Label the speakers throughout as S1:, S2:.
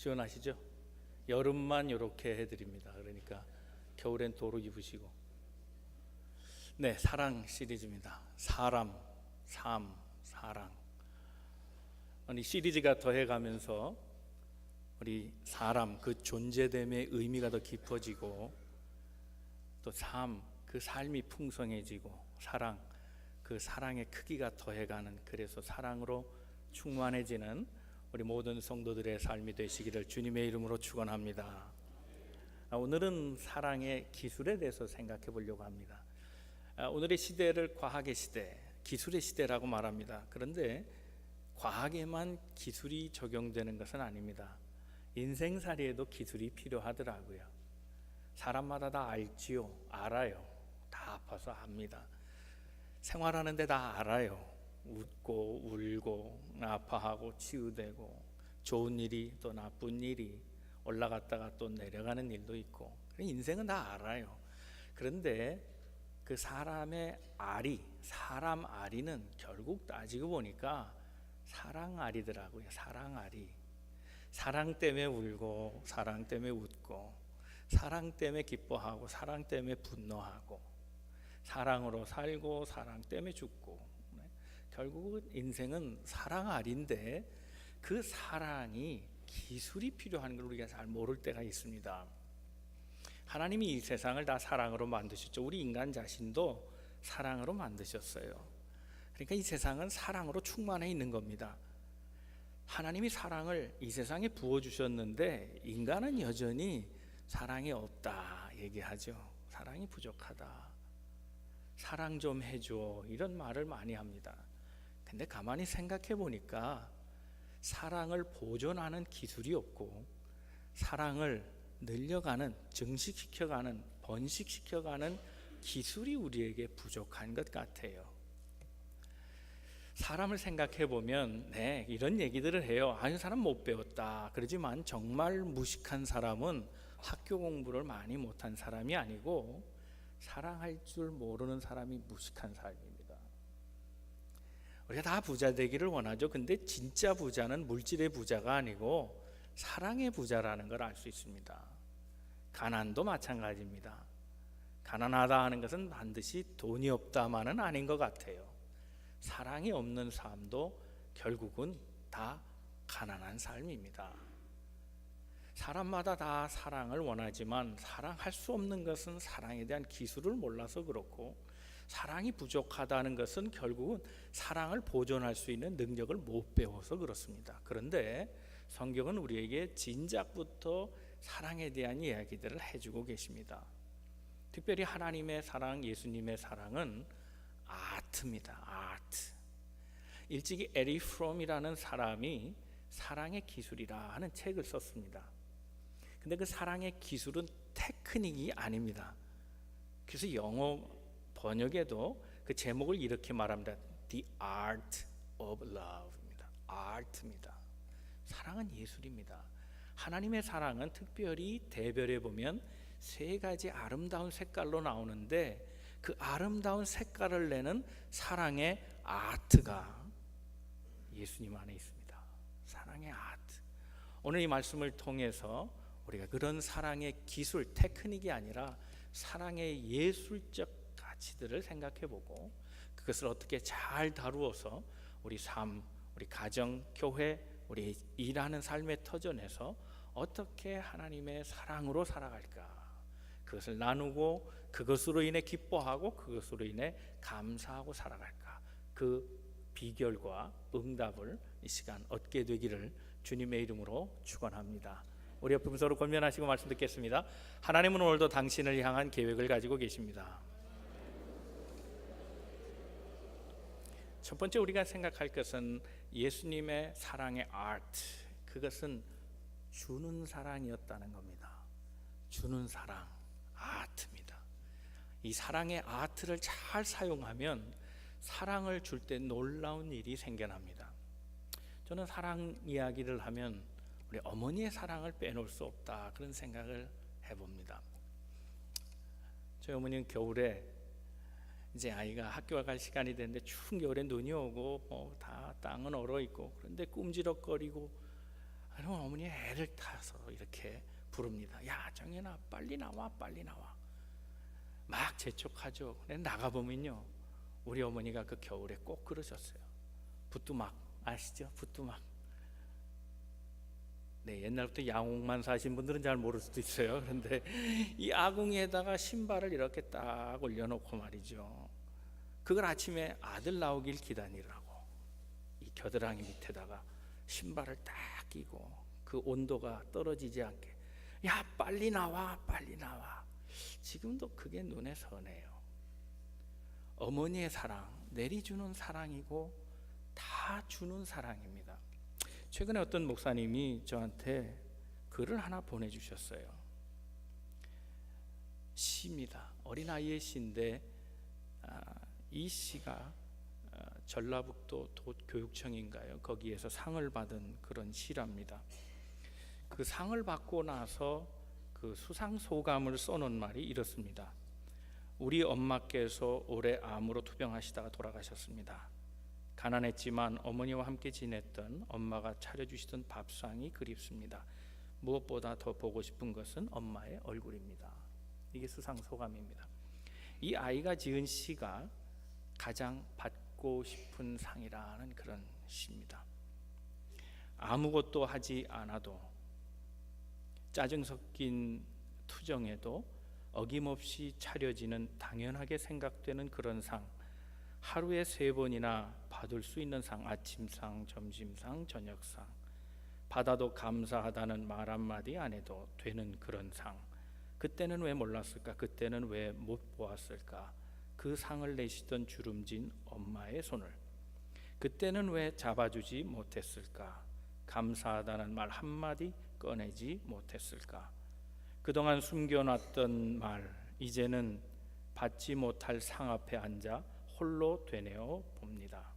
S1: 시원하시죠? 여름만 이렇게 해드립니다. 그러니까 겨울엔 도로 입으시고. 네, 사랑 시리즈입니다. 사람, 삶, 사랑. 이 시리즈가 더해가면서 우리 사람 그 존재됨의 의미가 더 깊어지고, 또 삶, 그 삶이 풍성해지고, 사랑, 그 사랑의 크기가 더해가는, 그래서 사랑으로 충만해지는 우리 모든 성도들의 삶이 되시기를 주님의 이름으로 축원합니다. 오늘은 사랑의 기술에 대해서 생각해 보려고 합니다. 오늘의 시대를 과학의 시대, 기술의 시대라고 말합니다. 그런데 과학에만 기술이 적용되는 것은 아닙니다. 인생살이에도 기술이 필요하더라고요. 사람마다 다 알지요. 알아요. 다 아파서 압니다. 생활하는데 다 알아요. 웃고 울고 아파하고 치유되고, 좋은 일이 또 나쁜 일이, 올라갔다가 또 내려가는 일도 있고, 인생은 다 알아요. 그런데 그 사람의 알이, 사람 알이는 결국 따지고 보니까 사랑 알이더라고요. 사랑 알이. 사랑 때문에 울고, 사랑 때문에 웃고, 사랑 때문에 기뻐하고, 사랑 때문에 분노하고, 사랑으로 살고, 사랑 때문에 죽고. 결국은 인생은 사랑 알인데, 그 사랑이 기술이 필요한 걸 우리가 잘 모를 때가 있습니다. 하나님이 이 세상을 다 사랑으로 만드셨죠. 우리 인간 자신도 사랑으로 만드셨어요. 그러니까 이 세상은 사랑으로 충만해 있는 겁니다. 하나님이 사랑을 이 세상에 부어주셨는데, 인간은 여전히 사랑이 없다 얘기하죠. 사랑이 부족하다, 사랑 좀 해줘, 이런 말을 많이 합니다. 근데 가만히 생각해 보니까 사랑을 보존하는 기술이 없고, 사랑을 늘려가는, 증식시켜가는, 번식시켜가는 기술이 우리에게 부족한 것 같아요. 사람을 생각해 보면 이런 얘기들을 해요. 이 사람 못 배웠다. 그러지만 정말 무식한 사람은 학교 공부를 많이 못한 사람이 아니고, 사랑할 줄 모르는 사람이 무식한 사람입니다. 우리가 다 부자 되기를 원하죠. 근데 진짜 부자는 물질의 부자가 아니고 사랑의 부자라는 걸 알 수 있습니다. 가난도 마찬가지입니다. 가난하다 하는 것은 반드시 돈이 없다만은 아닌 것 같아요. 사랑이 없는 삶도 결국은 다 가난한 삶입니다. 사람마다 다 사랑을 원하지만 사랑할 수 없는 것은 사랑에 대한 기술을 몰라서 그렇고, 사랑이 부족하다는 것은 결국은 사랑을 보존할 수 있는 능력을 못 배워서 그렇습니다. 그런데 성경은 우리에게 진작부터 사랑에 대한 이야기들을 해주고 계십니다. 특별히 하나님의 사랑, 예수님의 사랑은 아트입니다. 아트. 일찍이 에리 프롬이라는 사람이 사랑의 기술이라 하는 책을 썼습니다. 근데 그 사랑의 기술은 테크닉이 아닙니다. 그래서 영어 번역에도 그 제목을 이렇게 말합니다. The Art of Love입니다. Art입니다. 사랑은 예술입니다. 하나님의 사랑은 특별히 대별에 보면 세 가지 아름다운 색깔로 나오는데, 그 아름다운 색깔을 내는 사랑의 아트가 예수님 안에 있습니다. 사랑의 아트. 오늘 이 말씀을 통해서 우리가 그런 사랑의 기술, 테크닉이 아니라 사랑의 예술적 가치들을 생각해보고, 그것을 어떻게 잘 다루어서 우리 삶, 우리 가정, 교회, 우리 일하는 삶의 터전에서 어떻게 하나님의 사랑으로 살아갈까, 그것을 나누고 그것으로 인해 기뻐하고 그것으로 인해 감사하고 살아갈까, 그 비결과 응답을 이 시간 얻게 되기를 주님의 이름으로 축원합니다. 우리 옆에 서로 권면하시고 말씀 듣겠습니다. 하나님은 오늘도 당신을 향한 계획을 가지고 계십니다. 첫 번째 우리가 생각할 것은 예수님의 사랑의 아트, 그것은 주는 사랑이었다는 겁니다. 주는 사랑, 아트입니다. 이 사랑의 아트를 잘 사용하면 사랑을 줄 때 놀라운 일이 생겨납니다. 저는 사랑 이야기를 하면 우리 어머니의 사랑을 빼놓을 수 없다, 그런 생각을 해봅니다. 저희 어머니는 겨울에 이제 아이가 학교 갈 시간이 됐는데, 추운 겨울에 눈이 오고 다 땅은 얼어 있고, 그런데 꿈지럭거리고 그러면 어머니 애를 타서 이렇게 부릅니다. 야, 정연아, 빨리 나와, 빨리 나와. 막 재촉하죠. 나가보면요, 우리 어머니가 그 겨울에 꼭 그러셨어요. 부뚜막 아시죠? 부뚜막. 네, 옛날부터 양옥만 사신 분들은 잘 모를 수도 있어요. 그런데 이 아궁이에다가 신발을 이렇게 딱 올려놓고 말이죠, 그걸 아침에 아들 나오길 기다리라고 이 겨드랑이 밑에다가 신발을 딱 끼고 그 온도가 떨어지지 않게, 야, 빨리 나와, 빨리 나와. 지금도 그게 눈에 선해요. 어머니의 사랑, 내리주는 사랑이고 다 주는 사랑입니다. 최근에 어떤 목사님이 저한테 글을 하나 보내주셨어요. 시입니다. 어린아이의 시인데 이 시가 전라북도 교육청인가요? 거기에서 상을 받은 그런 시랍니다. 그 상을 받고 나서 그 수상 소감을 써놓은 말이 이렇습니다. 우리 엄마께서 올해 암으로 투병하시다가 돌아가셨습니다. 가난했지만 어머니와 함께 지냈던 엄마가 차려주시던 밥상이 그립습니다. 무엇보다 더 보고 싶은 것은 엄마의 얼굴입니다. 이게 수상 소감입니다. 이 아이가 지은 시가 가장 받고 싶은 상이라는 그런 시입니다. 아무것도 하지 않아도, 짜증 섞인 투정에도 어김없이 차려지는 당연하게 생각되는 그런 상, 하루에 3번이나 받을 수 있는 상, 아침상, 점심상, 저녁상, 받아도 감사하다는 말 한마디 안 해도 되는 그런 상. 그때는 왜 몰랐을까? 그때는 왜 못 보았을까? 그 상을 내시던 주름진 엄마의 손을 그때는 왜 잡아주지 못했을까? 감사하다는 말 한마디 꺼내지 못했을까? 그동안 숨겨놨던 말, 이제는 받지 못할 상 앞에 앉아 홀로 되뇌어 봅니다.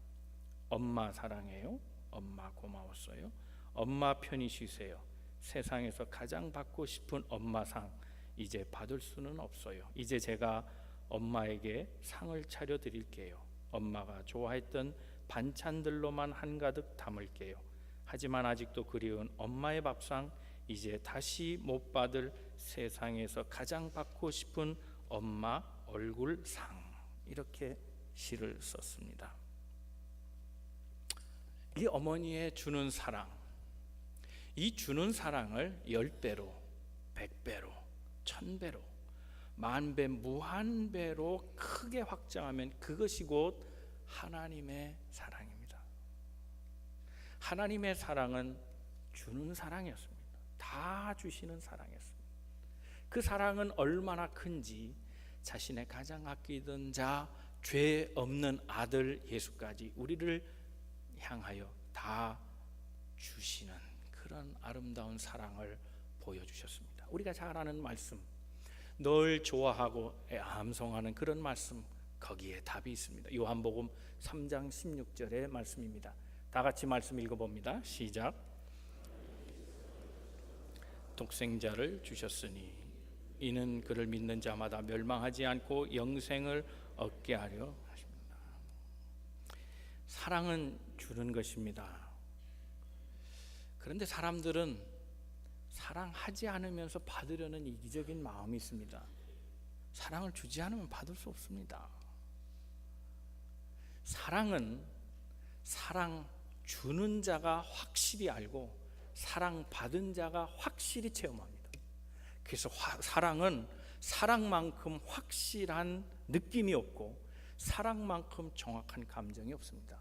S1: 엄마 사랑해요. 엄마 고마웠어요. 엄마 편히 쉬세요. 세상에서 가장 받고 싶은 엄마상, 이제 받을 수는 없어요. 이제 제가 엄마에게 상을 차려 드릴게요. 엄마가 좋아했던 반찬들로만 한가득 담을게요. 하지만 아직도 그리운 엄마의 밥상, 이제 다시 못 받을 세상에서 가장 받고 싶은 엄마 얼굴상. 이렇게 시를 썼습니다. 이 어머니의 주는 사랑, 이 주는 사랑을 10배로, 100배로, 1000배로, 만배, 무한배로 크게 확장하면 그것이 곧 하나님의 사랑입니다. 하나님의 사랑은 주는 사랑이었습니다. 다 주시는 사랑이었습니다. 그 사랑은 얼마나 큰지 자신의 가장 아끼던 자, 죄 없는 아들 예수까지 우리를 향하여 다 주시는 그런 아름다운 사랑을 보여주셨습니다. 우리가 잘 아는 말씀, 늘 좋아하고 암송하는 그런 말씀, 거기에 답이 있습니다. 요한복음 3장 16절의 말씀입니다. 다 같이 말씀 읽어봅니다. 시작. 독생자를 주셨으니 이는 그를 믿는 자마다 멸망하지 않고 영생을 얻게 하려 하십니다. 사랑은 주는 것입니다. 그런데 사람들은 사랑하지 않으면서 받으려는 이기적인 마음이 있습니다. 사랑을 주지 않으면 받을 수 없습니다. 사랑은 사랑 주는 자가 확실히 알고 사랑 받은 자가 확실히 체험합니다. 그래서 사랑은 사랑만큼 확실한 느낌이 없고 사랑만큼 정확한 감정이 없습니다.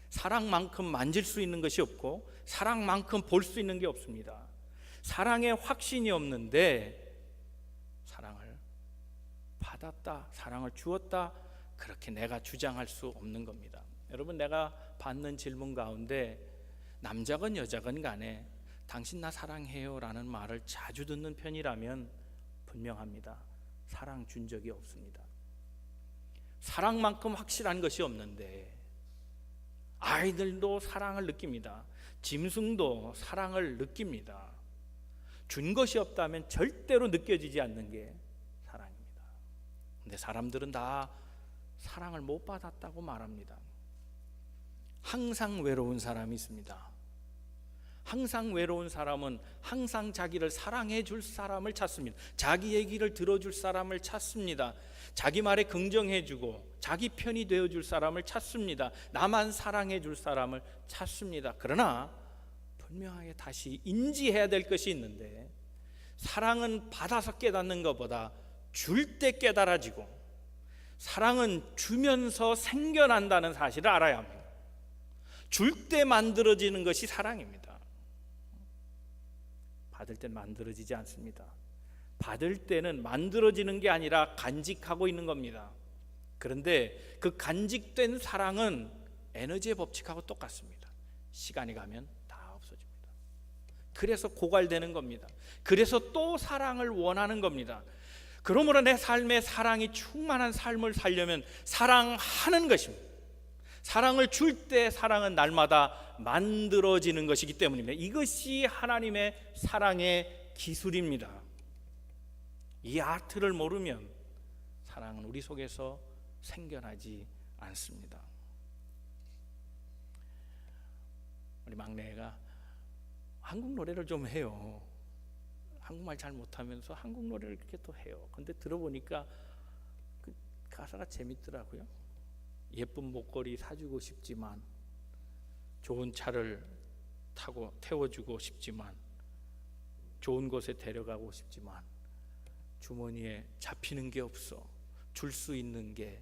S1: 사랑만큼 만질 수 있는 것이 없고 사랑만큼 볼 수 있는 게 없습니다. 사랑에 확신이 없는데 사랑을 받았다, 사랑을 주었다, 그렇게 내가 주장할 수 없는 겁니다. 여러분, 내가 받는 질문 가운데 남자건 여자건 간에 당신 나 사랑해요 라는 말을 자주 듣는 편이라면 분명합니다. 사랑 준 적이 없습니다. 사랑만큼 확실한 것이 없는데 아이들도 사랑을 느낍니다. 짐승도 사랑을 느낍니다. 준 것이 없다면 절대로 느껴지지 않는 게 사랑입니다. 근데 사람들은 다 사랑을 못 받았다고 말합니다. 항상 외로운 사람이 있습니다. 항상 외로운 사람은 항상 자기를 사랑해 줄 사람을 찾습니다. 자기 얘기를 들어줄 사람을 찾습니다. 자기 말에 긍정해 주고 자기 편이 되어 줄 사람을 찾습니다. 나만 사랑해 줄 사람을 찾습니다. 그러나 분명하게 다시 인지해야 될 것이 있는데, 사랑은 받아서 깨닫는 것보다 줄 때 깨달아지고, 사랑은 주면서 생겨난다는 사실을 알아야 합니다. 줄 때 만들어지는 것이 사랑입니다. 받을 때는 만들어지지 않습니다. 받을 때는 만들어지는 게 아니라 간직하고 있는 겁니다. 그런데 그 간직된 사랑은 에너지의 법칙하고 똑같습니다. 시간이 가면 다 없어집니다. 그래서 고갈되는 겁니다. 그래서 또 사랑을 원하는 겁니다. 그러므로 내 삶에 사랑이 충만한 삶을 살려면 사랑하는 것입니다. 사랑을 줄 때 사랑은 날마다 만들어지는 것이기 때문입니다. 이것이 하나님의 사랑의 기술입니다. 이 아트를 모르면 사랑은 우리 속에서 생겨나지 않습니다. 우리 막내가 한국 노래를 좀 해요. 한국말 잘 못하면서 한국 노래를 이렇게 또 해요. 근데 들어보니까 그 가사가 재밌더라고요. 예쁜 목걸이 사주고 싶지만, 좋은 차를 타고 태워주고 싶지만, 좋은 곳에 데려가고 싶지만 주머니에 잡히는 게 없어. 줄 수 있는 게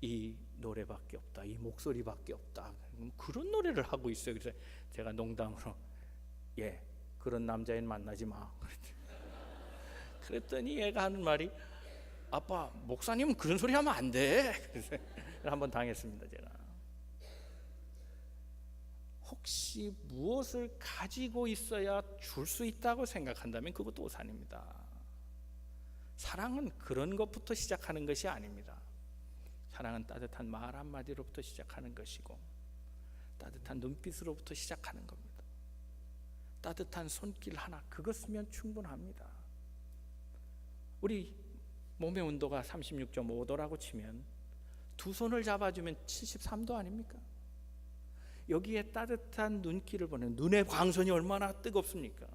S1: 이 노래밖에 없다. 이 목소리밖에 없다. 그런 노래를 하고 있어요. 그래서 제가 농담으로 그런 남자애는 만나지 마. 그랬더니 얘가 하는 말이, 아빠, 목사님은 그런 소리 하면 안 돼. 그래서 한번 당했습니다. 제가 혹시 무엇을 가지고 있어야 줄 수 있다고 생각한다면 그것도 오산입니다. 사랑은 그런 것부터 시작하는 것이 아닙니다. 사랑은 따뜻한 말 한마디로부터 시작하는 것이고, 따뜻한 눈빛으로부터 시작하는 겁니다. 따뜻한 손길 하나, 그것이면 충분합니다. 우리 몸의 온도가 36.5도라고 치면 두 손을 잡아주면 73도 아닙니까? 여기에 따뜻한 눈길을 보내는 눈의 광선이 얼마나 뜨겁습니까?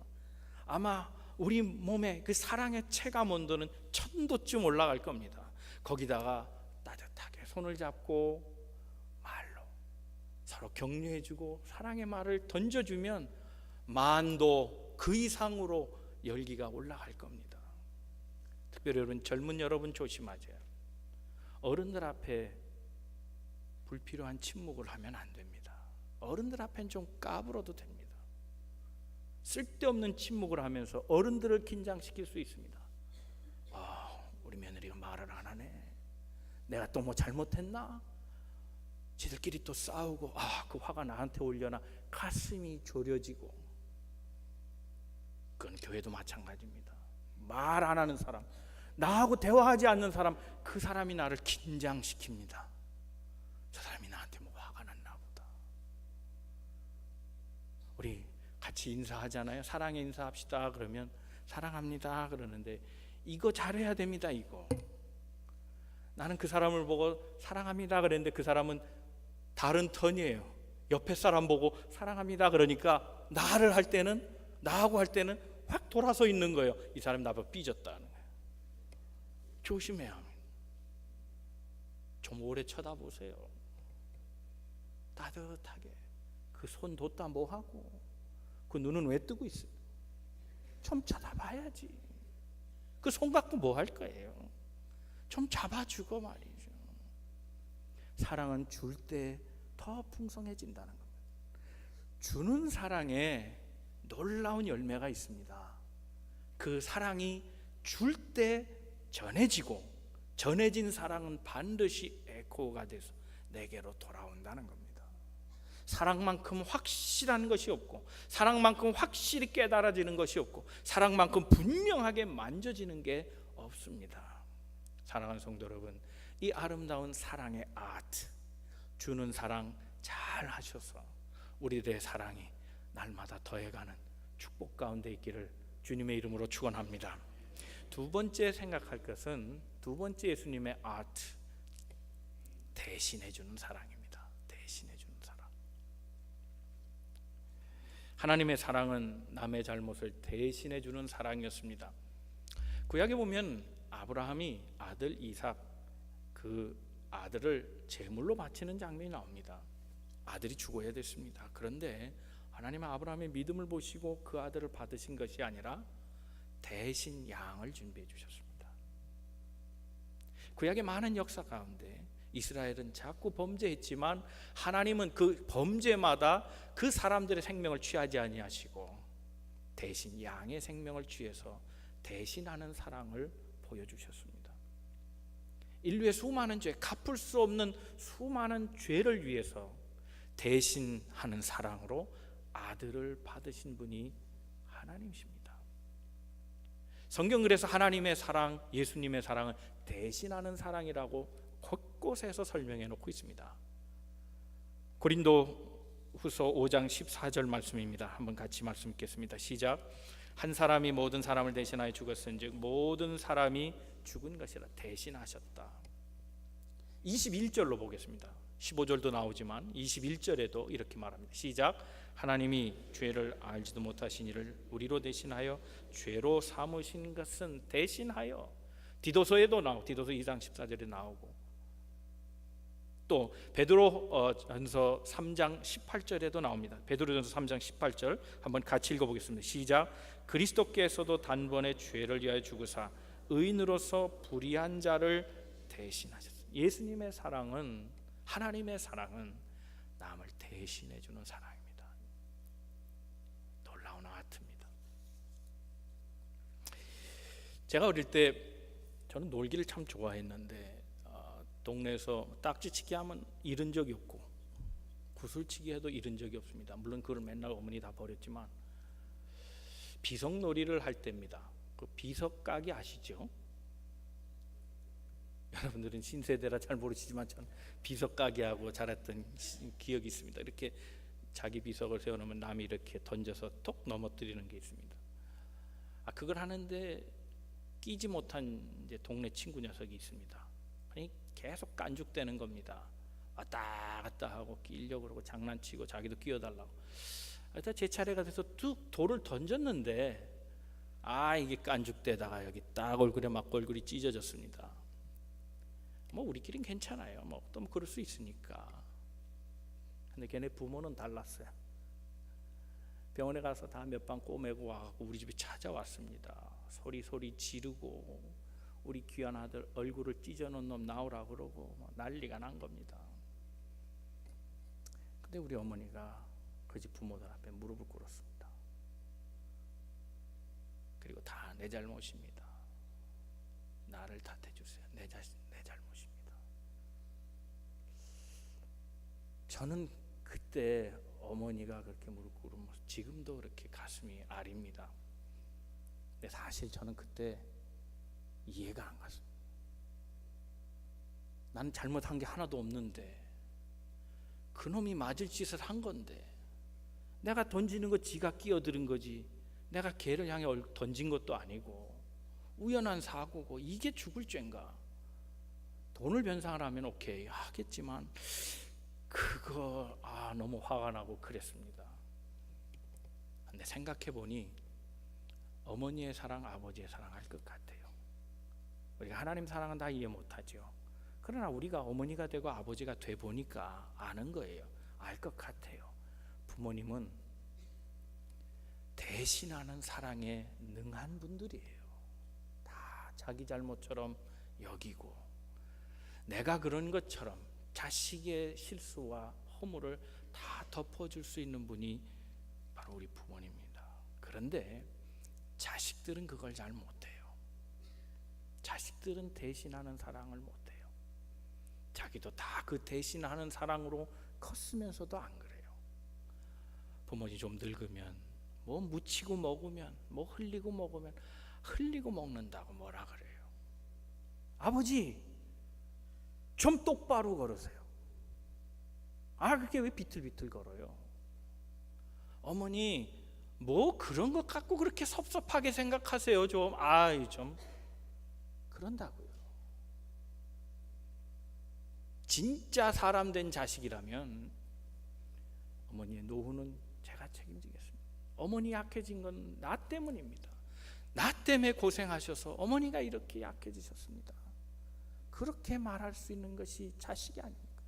S1: 아마 우리 몸의 그 사랑의 체감 온도는 1000도쯤 올라갈 겁니다. 거기다가 따뜻하게 손을 잡고 말로 서로 격려해주고 사랑의 말을 던져주면 10,000도 그 이상으로 열기가 올라갈 겁니다. 특별히 여러분, 젊은 여러분 조심하세요. 어른들 앞에 불필요한 침묵을 하면 안 됩니다. 어른들 앞엔 좀 까불어도 됩니다. 쓸데없는 침묵을 하면서 어른들을 긴장시킬 수 있습니다. 우리 며느리가 말을 안 하네. 내가 또 뭐 잘못했나? 지들끼리 또 싸우고, 그 화가 나한테 올려나. 가슴이 졸여지고. 그건 교회도 마찬가지입니다. 말 안 하는 사람, 나하고 대화하지 않는 사람, 그 사람이 나를 긴장시킵니다. 저 사람이 나한테 뭐 화가 났나 보다. 우리 같이 인사하잖아요. 사랑의 인사합시다. 그러면 사랑합니다 그러는데, 이거 잘해야 됩니다. 이거 나는 그 사람을 보고 사랑합니다 그랬는데 그 사람은 다른 턴이에요. 옆에 사람 보고 사랑합니다 그러니까 나를 할 때는, 나하고 할 때는 확 돌아서 있는 거예요. 이 사람이 나보고 삐졌다는 거예요. 조심해야 합니다. 좀 오래 쳐다보세요. 따뜻하게. 그 손 뒀다 뭐하고, 그 눈은 왜 뜨고 있어요? 좀 쳐다봐야지. 그 손 갖고 뭐 할 거예요? 좀 잡아주고 말이죠. 사랑은 줄 때 더 풍성해진다는 겁니다. 주는 사랑에 놀라운 열매가 있습니다. 그 사랑이 줄 때 전해지고, 전해진 사랑은 반드시 에코가 돼서 내게로 돌아온다는 겁니다. 사랑만큼 확실한 것이 없고, 사랑만큼 확실히 깨달아지는 것이 없고, 사랑만큼 분명하게 만져지는 게 없습니다. 사랑하는 성도 여러분, 이 아름다운 사랑의 아트, 주는 사랑 잘 하셔서 우리들의 사랑이 날마다 더해가는 축복 가운데 있기를 주님의 이름으로 축원합니다. 두 번째 생각할 것은, 두 번째 예수님의 아트, 대신해 주는 사랑입니다. 대신해 주는 사랑. 하나님의 사랑은 남의 잘못을 대신해 주는 사랑이었습니다. 구약에 보면 아브라함이 아들 이삭, 그 아들을 제물로 바치는 장면이 나옵니다. 아들이 죽어야 됐습니다. 그런데 하나님은 아브라함의 믿음을 보시고 그 아들을 받으신 것이 아니라 대신 양을 준비해 주셨습니다. 구약의 많은 역사 가운데 이스라엘은 자꾸 범죄했지만 하나님은 그 범죄마다 그 사람들의 생명을 취하지 아니하시고 대신 양의 생명을 취해서 대신하는 사랑을 보여주셨습니다. 인류의 수많은 죄, 갚을 수 없는 수많은 죄를 위해서 대신하는 사랑으로 아들을 받으신 분이 하나님이십니다. 성경 그래서 하나님의 사랑, 예수님의 사랑은 대신하는 사랑이라고 곳곳에서 설명해 놓고 있습니다. 고린도후서 5장 14절 말씀입니다. 한번 같이 말씀 읽겠습니다. 시작. 한 사람이 모든 사람을 대신하여 죽었은즉 모든 사람이 죽은 것이라. 대신하셨다. 21절로 보겠습니다. 15절도 나오지만 21절에도 이렇게 말합니다. 시작. 하나님이 죄를 알지도 못하신 이를 우리로 대신하여 죄로 삼으신 것은 대신하여. 디도서에도 나오고 디도서 2장 14절에 나오고 또 베드로전서 3장 18절에도 나옵니다. 베드로전서 3장 18절 한번 같이 읽어보겠습니다. 시작. 그리스도께서도 단번에 죄를 위하여 죽으사 의인으로서 불의한 자를 대신하셨습니다. 예수님의 사랑은, 하나님의 사랑은 남을 대신해 주는 사랑입니다. 놀라운 아트입니다. 제가 어릴 때 저는 놀기를 참 좋아했는데 동네에서 딱지치기 하면 잃은 적이 없고 구슬치기 해도 잃은 적이 없습니다. 물론 그걸 맨날 어머니 다 버렸지만 비석놀이를 할 때입니다. 그 비석가기 아시죠? 여러분들은 신세대라 잘 모르시지만 전 비석가기 하고 자랐던 기억이 있습니다. 이렇게 자기 비석을 세워놓으면 남이 이렇게 던져서 톡 넘어뜨리는 게 있습니다. 그걸 하는데 끼지 못한 이제 동네 친구 녀석이 있습니다. 아니 계속 깐죽대는 겁니다. 왔다 갔다 하고 끼려고 그러고 장난치고 자기도 끼어달라고. 일단 제 차례가 돼서 툭 돌을 던졌는데 이게 깐죽대다가 여기 딱 얼굴에 맞고 얼굴이 찢어졌습니다. 뭐 우리끼리는 괜찮아요. 또 그럴 수 있으니까. 근데 걔네 부모는 달랐어요. 병원에 가서 다 몇 방 꼬매고 와갖고 우리 집에 찾아왔습니다. 소리 지르고 우리 귀한 아들 얼굴을 찢어놓은 놈 나오라 그러고 난리가 난 겁니다. 근데 우리 어머니가 그 집 부모들 앞에 무릎을 꿇었습니다. 그리고 다 내 잘못입니다. 나를 탓해 주세요. 내 잘못입니다. 저는 그때 어머니가 그렇게 무릎 꿇은 모습 지금도 그렇게 가슴이 아립니다. 근데 사실 저는 그때 이해가 안 갔습니다. 나는 잘못한 게 하나도 없는데 그놈이 맞을 짓을 한 건데 내가 던지는 거 지가 끼어드는 거지 내가 걔를 향해 던진 것도 아니고 우연한 사고고 이게 죽을 죄인가. 돈을 변상을 하면 오케이 하겠지만 그거 너무 화가 나고 그랬습니다. 근데 생각해보니 어머니의 사랑, 아버지의 사랑 할 것 같아요. 우리가 하나님 사랑은 다 이해 못하죠. 그러나 우리가 어머니가 되고 아버지가 돼 보니까 아는 거예요. 알 것 같아요. 부모님은 대신하는 사랑에 능한 분들이에요. 다 자기 잘못처럼 여기고 내가 그런 것처럼 자식의 실수와 허물을 다 덮어줄 수 있는 분이 바로 우리 부모님입니다. 그런데 자식들은 그걸 잘 못해요. 자식들은 대신하는 사랑을 못해요. 자기도 다 그 대신하는 사랑으로 컸으면서도 안 그래요. 부모님 좀 늙으면 뭐 묻히고 먹으면 뭐 흘리고 먹으면 흘리고 먹는다고 뭐라 그래요. 아버지 좀 똑바로 걸으세요. 그게 왜 비틀비틀 걸어요? 어머니 뭐 그런 것 갖고 그렇게 섭섭하게 생각하세요. 좀 그런다고요. 진짜 사람 된 자식이라면 어머니의 노후는 제가 책임지겠습니다. 어머니 약해진 건 나 때문입니다. 나 때문에 고생하셔서 어머니가 이렇게 약해지셨습니다. 그렇게 말할 수 있는 것이 자식이 아닙니까?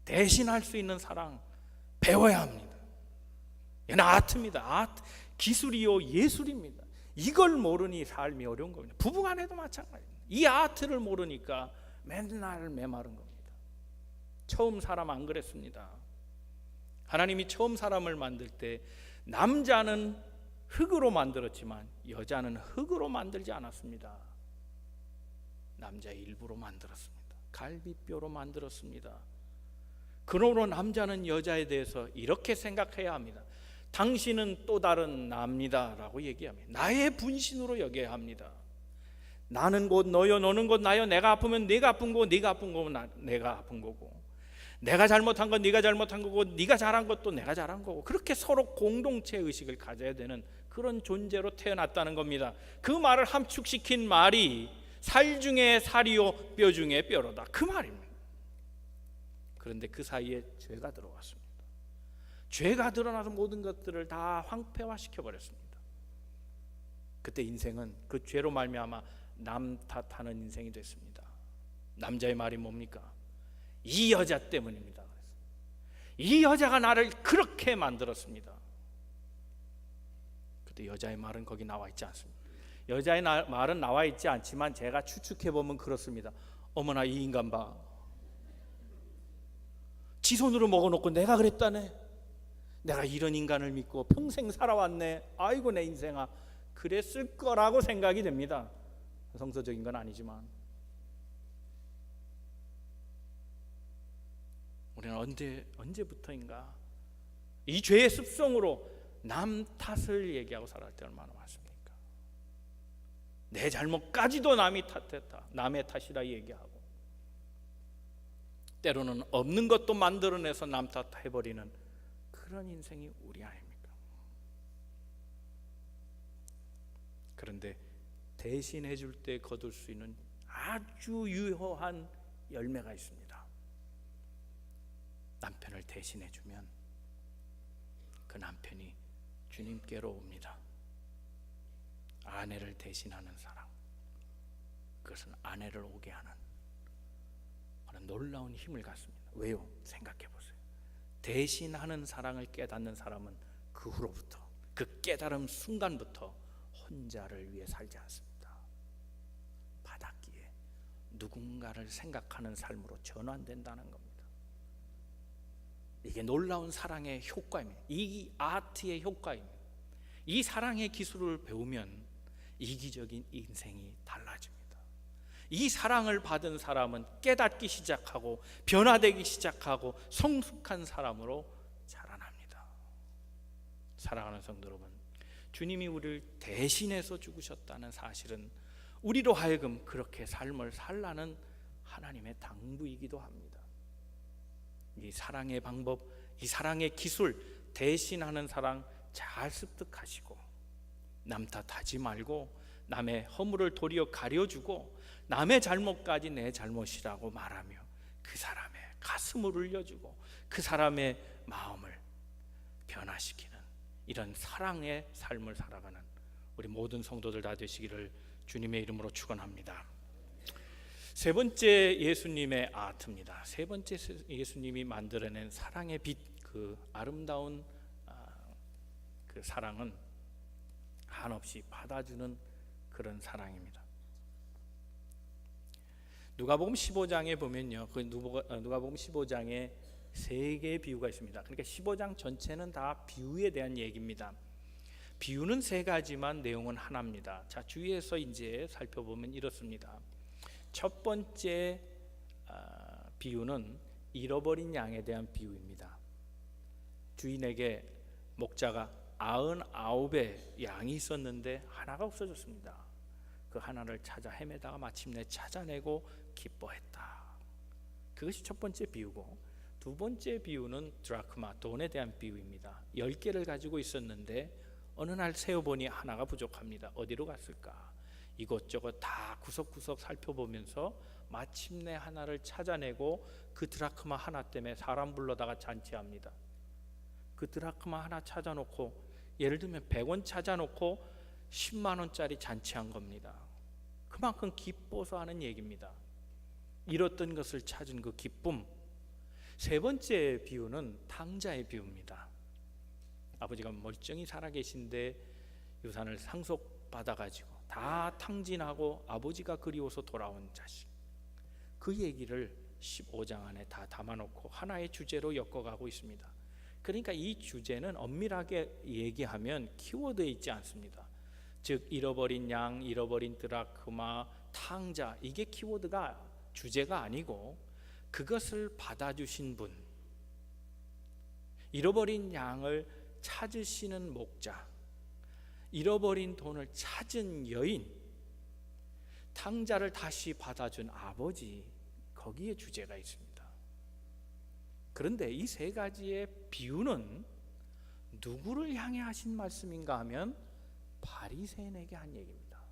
S1: 대신할 수 있는 사랑 배워야 합니다. 얘는 아트입니다. 아트, 기술이요 예술입니다. 이걸 모르니 삶이 어려운 겁니다. 부부간에도 마찬가지입니다. 이 아트를 모르니까 맨날 메마른 겁니다. 처음 사람 안 그랬습니다. 하나님이 처음 사람을 만들 때 남자는 흙으로 만들었지만 여자는 흙으로 만들지 않았습니다. 남자의 일부로 만들었습니다. 갈비뼈로 만들었습니다. 그러므로 남자는 여자에 대해서 이렇게 생각해야 합니다. 당신은 또 다른 나입니다 라고 얘기합니다. 나의 분신으로 여겨야 합니다. 나는 곧 너요, 너는 곧 나요. 내가 아프면 네가 아픈 거고, 네가 아픈 거면 내가 아픈 거고, 내가 잘못한 건 네가 잘못한 거고, 네가 잘한 것도 내가 잘한 거고, 그렇게 서로 공동체 의식을 가져야 되는 그런 존재로 태어났다는 겁니다. 그 말을 함축시킨 말이 살 중에 살이요 뼈 중에 뼈로다, 그 말입니다. 그런데 그 사이에 죄가 들어왔습니다. 죄가 드러나서 모든 것들을 다 황폐화시켜 버렸습니다. 그때 인생은 그 죄로 말미암아 남 탓하는 인생이 됐습니다. 남자의 말이 뭡니까? 이 여자 때문입니다. 이 여자가 나를 그렇게 만들었습니다. 그때 여자의 말은 거기 나와 있지 않습니다. 여자의 말은 나와 있지 않지만 제가 추측해 보면 그렇습니다. 어머나, 이 인간 봐, 지 손으로 먹어놓고 내가 그랬다네. 내가 이런 인간을 믿고 평생 살아왔네. 아이고 내 인생아. 그랬을 거라고 생각이 됩니다. 성서적인 건 아니지만 우리는 언제부터인가 이 죄의 습성으로 남 탓을 얘기하고 살아갈 때 얼마나 많습니까? 내 잘못까지도 남이 탓했다, 남의 탓이라 얘기하고, 때로는 없는 것도 만들어내서 남 탓해버리는 그런 인생이 우리 아닙니까? 그런데 대신해 줄 때 거둘 수 있는 아주 유효한 열매가 있습니다. 남편을 대신해 주면 그 남편이 주님께로 옵니다. 아내를 대신하는 사랑, 그것은 아내를 오게 하는 그런 놀라운 힘을 갖습니다. 왜요? 생각해 보세요. 대신하는 사랑을 깨닫는 사람은 그 후로부터, 그 깨달음 순간부터 혼자를 위해 살지 않습니다. 바닥기에 누군가를 생각하는 삶으로 전환된다는 겁니다. 이게 놀라운 사랑의 효과입니다. 이 아트의 효과입니다. 이 사랑의 기술을 배우면 이기적인 인생이 달라집니다. 이 사랑을 받은 사람은 깨닫기 시작하고 변화되기 시작하고 성숙한 사람으로 자라납니다. 사랑하는 성도 여러분, 주님이 우리를 대신해서 죽으셨다는 사실은 우리로 하여금 그렇게 삶을 살라는 하나님의 당부이기도 합니다. 이 사랑의 방법, 이 사랑의 기술, 대신하는 사랑 잘 습득하시고 남 탓하지 말고 남의 허물을 도리어 가려주고 남의 잘못까지 내 잘못이라고 말하며 그 사람의 가슴을 울려주고 그 사람의 마음을 변화시키는 이런 사랑의 삶을 살아가는 우리 모든 성도들 다 되시기를 주님의 이름으로 축원합니다. 세 번째 예수님의 아트입니다. 세 번째 예수님이 만들어낸 사랑의 빛, 그 아름다운 그 사랑은 한없이 받아주는 그런 사랑입니다. 누가복음 15장에 보면요, 그 누가복음 15장에 세 개의 비유가 있습니다. 그러니까 15장 전체는 다 비유에 대한 얘기입니다. 비유는 세 가지만 내용은 하나입니다. 자, 주위에서 이제 살펴보면 이렇습니다. 첫 번째 비유는 잃어버린 양에 대한 비유입니다. 주인에게 목자가 99의 양이 있었는데 하나가 없어졌습니다. 그 하나를 찾아 헤매다가 마침내 찾아내고 기뻐했다. 그것이 첫 번째 비유고, 두 번째 비유는 드라크마, 돈에 대한 비유입니다. 10개를 가지고 있었는데 어느 날 세어보니 하나가 부족합니다. 어디로 갔을까? 이것저것 다 구석구석 살펴보면서 마침내 하나를 찾아내고 그 드라크마 하나 때문에 사람 불러다가 잔치합니다. 그 드라크마 하나 찾아놓고, 예를 들면 100원 찾아놓고 10만 원짜리 잔치한 겁니다. 그만큼 기뻐서 하는 얘기입니다. 잃었던 것을 찾은 그 기쁨. 세 번째 비유는 탕자의 비유입니다. 아버지가 멀쩡히 살아계신데 유산을 상속받아가지고 다 탕진하고 아버지가 그리워서 돌아온 자식. 그 얘기를 15장 안에 다 담아놓고 하나의 주제로 엮어가고 있습니다. 그러니까 이 주제는 엄밀하게 얘기하면 키워드에 있지 않습니다. 즉 잃어버린 양, 잃어버린 드라크마, 탕자, 이게 키워드가 주제가 아니고 그것을 받아주신 분, 잃어버린 양을 찾으시는 목자, 잃어버린 돈을 찾은 여인, 탕자를 다시 받아준 아버지, 거기에 주제가 있습니다. 그런데 이 세 가지의 비유는 누구를 향해 하신 말씀인가 하면 바리새인에게 한 얘기입니다.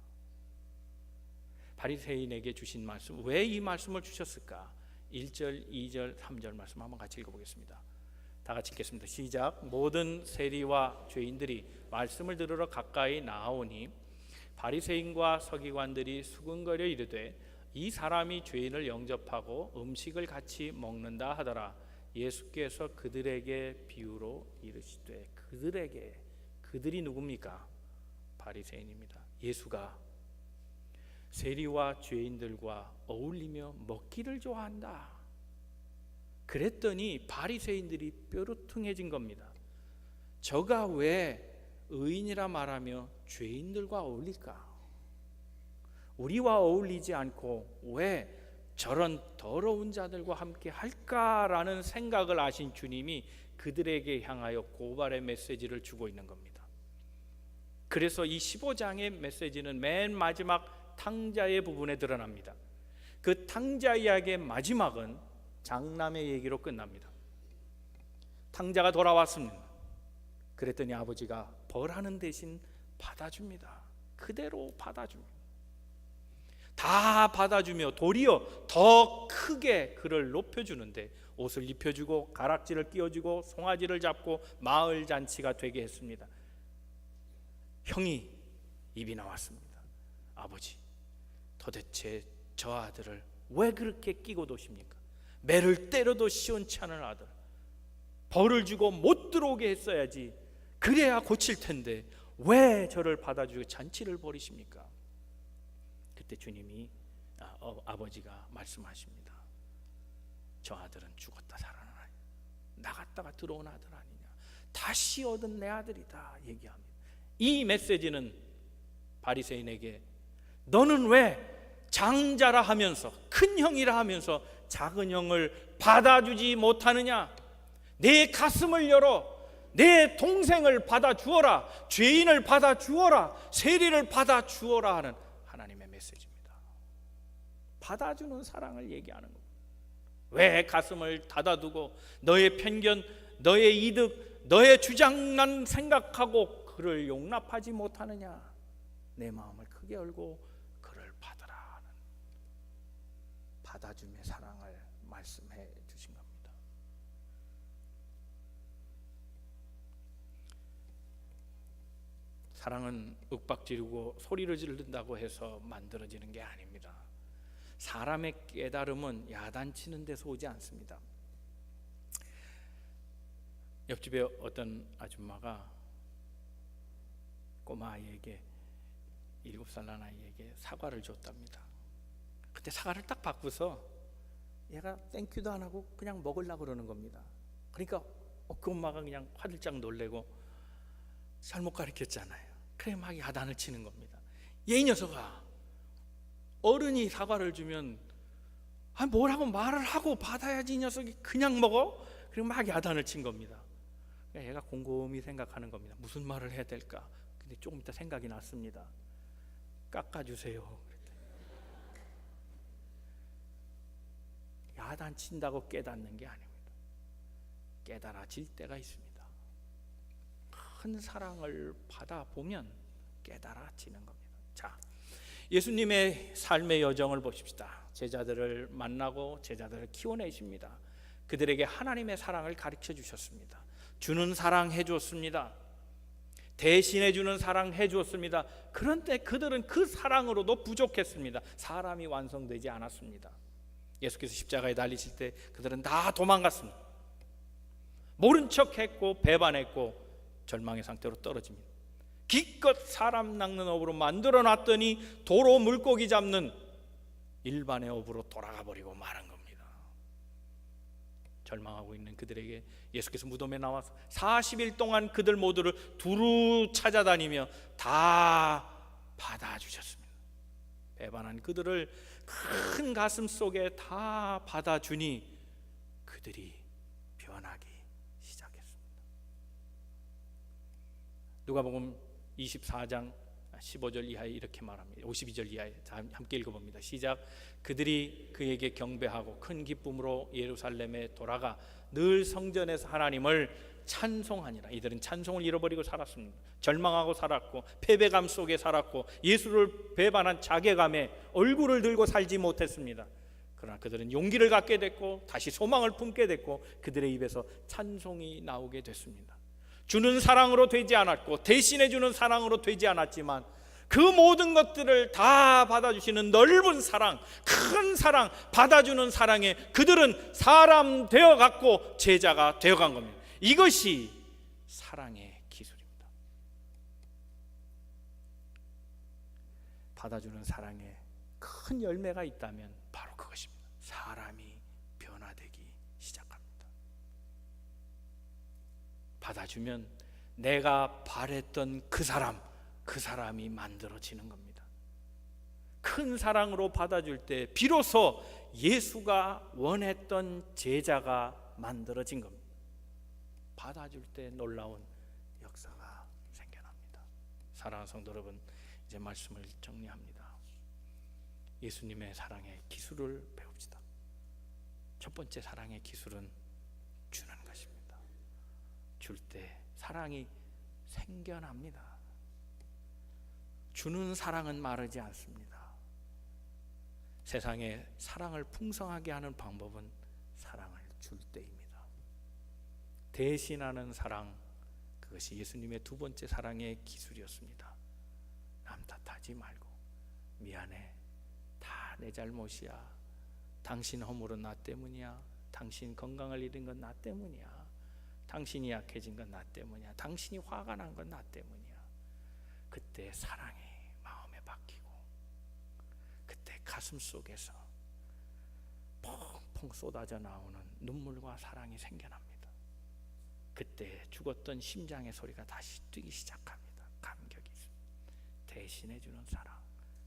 S1: 바리새인에게 주신 말씀, 왜 이 말씀을 주셨을까? 1절, 2절, 3절 말씀 한번 같이 읽어보겠습니다. 다 같이 읽겠습니다. 시작. 모든 세리와 죄인들이 말씀을 들으러 가까이 나아오니 바리새인과 서기관들이 수군거려 이르되 이 사람이 죄인을 영접하고 음식을 같이 먹는다 하더라. 예수께서 그들에게 비유로 이르시되, 그들이 누굽니까? 바리새인입니다. 예수가 세리와 죄인들과 어울리며 먹기를 좋아한다. 그랬더니 바리새인들이 뾰루퉁해진 겁니다. 저가 왜 의인이라 말하며 죄인들과 어울릴까? 우리와 어울리지 않고 왜 저런 더러운 자들과 함께 할까라는 생각을 하신 주님이 그들에게 향하여 고발의 메시지를 주고 있는 겁니다. 그래서 이 15장의 메시지는 맨 마지막 탕자의 부분에 드러납니다. 그 탕자 이야기의 마지막은 장남의 얘기로 끝납니다. 탕자가 돌아왔습니다. 그랬더니 아버지가 벌하는 대신 받아줍니다. 그대로 받아줍니다. 다 받아주며 도리어 더 크게 그를 높여주는데 옷을 입혀주고 가락지를 끼워주고 송아지를 잡고 마을 잔치가 되게 했습니다. 형이 입이 나왔습니다. 아버지, 도대체 저 아들을 왜 그렇게 끼고 도십니까? 매를 때려도 시원치 않은 아들, 벌을 주고 못 들어오게 했어야지, 그래야 고칠 텐데 왜 저를 받아주고 잔치를 벌이십니까? 그때 주님이 아버지가 말씀하십니다. 저 아들은 죽었다 살아나니 나갔다가 들어온 아들 아니냐, 다시 얻은 내 아들이다 얘기합니다. 이 메시지는 바리새인에게 너는 왜 장자라 하면서 큰 형이라 하면서 작은 형을 받아주지 못하느냐? 내 가슴을 열어 내 동생을 받아주어라, 죄인을 받아주어라, 세리를 받아주어라 하는 하나님의 메시지입니다. 받아주는 사랑을 얘기하는 겁니다. 왜 가슴을 닫아두고 너의 편견, 너의 이득, 너의 주장만 생각하고 그를 용납하지 못하느냐? 내 마음을 크게 열고 그를 받으라 하는 받아줌의 사랑을 말씀해 주신 겁니다. 사랑은 윽박지르고 소리를 지른다고 해서 만들어지는 게 아닙니다. 사람의 깨달음은 야단치는 데서 오지 않습니다. 옆집에 어떤 아줌마가 꼬마 아이에게 7살 난 아이에게 사과를 줬답니다. 그때 사과를 딱 받고서 얘가 땡큐도 안 하고 그냥 먹으려고 그러는 겁니다. 그러니까 그 엄마가 그냥 화들짝 놀래고 잘못 가르쳤잖아요. 그래 막 야단을 치는 겁니다. 얘 이 녀석아, 어른이 사과를 주면 뭐라고 말을 하고 받아야지 이 녀석이 그냥 먹어? 그리고 막 야단을 친 겁니다. 얘가 곰곰이 생각하는 겁니다. 무슨 말을 해야 될까? 근데 조금 있다 생각이 났습니다. 깎아주세요. 야단 친다고 깨닫는 게 아닙니다. 깨달아질 때가 있습니다. 큰 사랑을 받아보면 깨달아지는 겁니다. 자, 예수님의 삶의 여정을 보십시다. 제자들을 만나고 제자들을 키워내십니다. 그들에게 하나님의 사랑을 가르쳐 주셨습니다. 주는 사랑 해주었습니다. 대신해 주는 사랑 해주었습니다. 그런데 그들은 그 사랑으로도 부족했습니다. 사람이 완성되지 않았습니다. 예수께서 십자가에 달리실 때 그들은 다 도망갔습니다. 모른 척했고 배반했고 절망의 상태로 떨어집니다. 기껏 사람 낚는 업으로 만들어 놨더니 도로 물고기 잡는 일반의 업으로 돌아가 버리고 말한 겁니다. 절망하고 있는 그들에게 예수께서 무덤에 나와서 40일 동안 그들 모두를 두루 찾아다니며 다 받아주셨습니다. 배반한 그들을 큰 가슴 속에 다 받아주니 그들이 변하기 시작했습니다. 누가복음 24장 15절 이하에 이렇게 말합니다. 52절 이하에 함께 읽어봅니다. 시작. 그들이 그에게 경배하고 큰 기쁨으로 예루살렘에 돌아가 늘 성전에서 하나님을 찬송하니라. 이들은 찬송을 잃어버리고 살았습니다. 절망하고 살았고 패배감 속에 살았고 예수를 배반한 자괴감에 얼굴을 들고 살지 못했습니다. 그러나 그들은 용기를 갖게 됐고 다시 소망을 품게 됐고 그들의 입에서 찬송이 나오게 됐습니다. 주는 사랑으로 되지 않았고 대신해 주는 사랑으로 되지 않았지만 그 모든 것들을 다 받아주시는 넓은 사랑, 큰 사랑, 받아주는 사랑에 그들은 사람 되어갔고 제자가 되어간 겁니다. 이것이 사랑의 기술입니다. 받아주는 사랑에 큰 열매가 있다면 바로 그것입니다. 사람이 변화되기 시작합니다. 받아주면 내가 바랬던 그 사람이 만들어지는 겁니다. 큰 사랑으로 받아줄 때 비로소 예수가 원했던 제자가 만들어진 겁니다. 받아줄 때 놀라운 역사가 생겨납니다. 사랑하는 성도 여러분, 이제 말씀을 정리합니다. 예수님의 사랑의 기술을 배웁시다. 첫 번째 사랑의 기술은 주는 것입니다. 줄 때 사랑이 생겨납니다. 주는 사랑은 마르지 않습니다. 세상에 사랑을 풍성하게 하는 방법은 사랑을 줄 때입니다. 대신하는 사랑, 그것이 예수님의 두 번째 사랑의 기술이었습니다. 남 탓하지 말고 미안해, 다 내 잘못이야, 당신 허물은 나 때문이야, 당신 건강을 잃은 건 나 때문이야, 당신이 약해진 건 나 때문이야, 당신이 화가 난 건 나 때문이야. 그때 사랑이 마음에 박히고 그때 가슴 속에서 펑펑 쏟아져 나오는 눈물과 사랑이 생겨납니다. 그때 죽었던 심장의 소리가 다시 뛰기 시작합니다. 감격이 있습니다. 대신해 주는 사랑,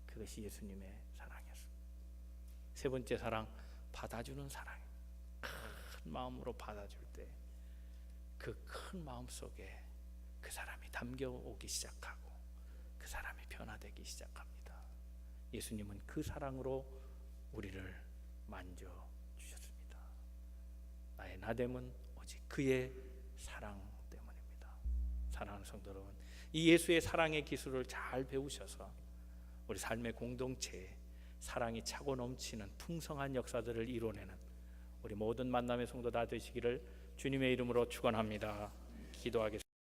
S1: 그것이 예수님의 사랑이었습니다. 세 번째 사랑, 받아주는 사랑. 큰 마음으로 받아줄 때 그 큰 마음 속에 그 사람이 담겨오기 시작하고 그 사람이 변화되기 시작합니다. 예수님은 그 사랑으로 우리를 만져주셨습니다. 나의 나됨은 오직 그의 사랑 때문입니다. 사랑하는 성도 여러분, 이 예수의 사랑의 기술을 잘 배우셔서 우리 삶의 공동체에 사랑이 차고 넘치는 풍성한 역사들을 이뤄내는 우리 모든 만남의 성도 다 되시기를 주님의 이름으로 축원합니다. 기도하겠습니다.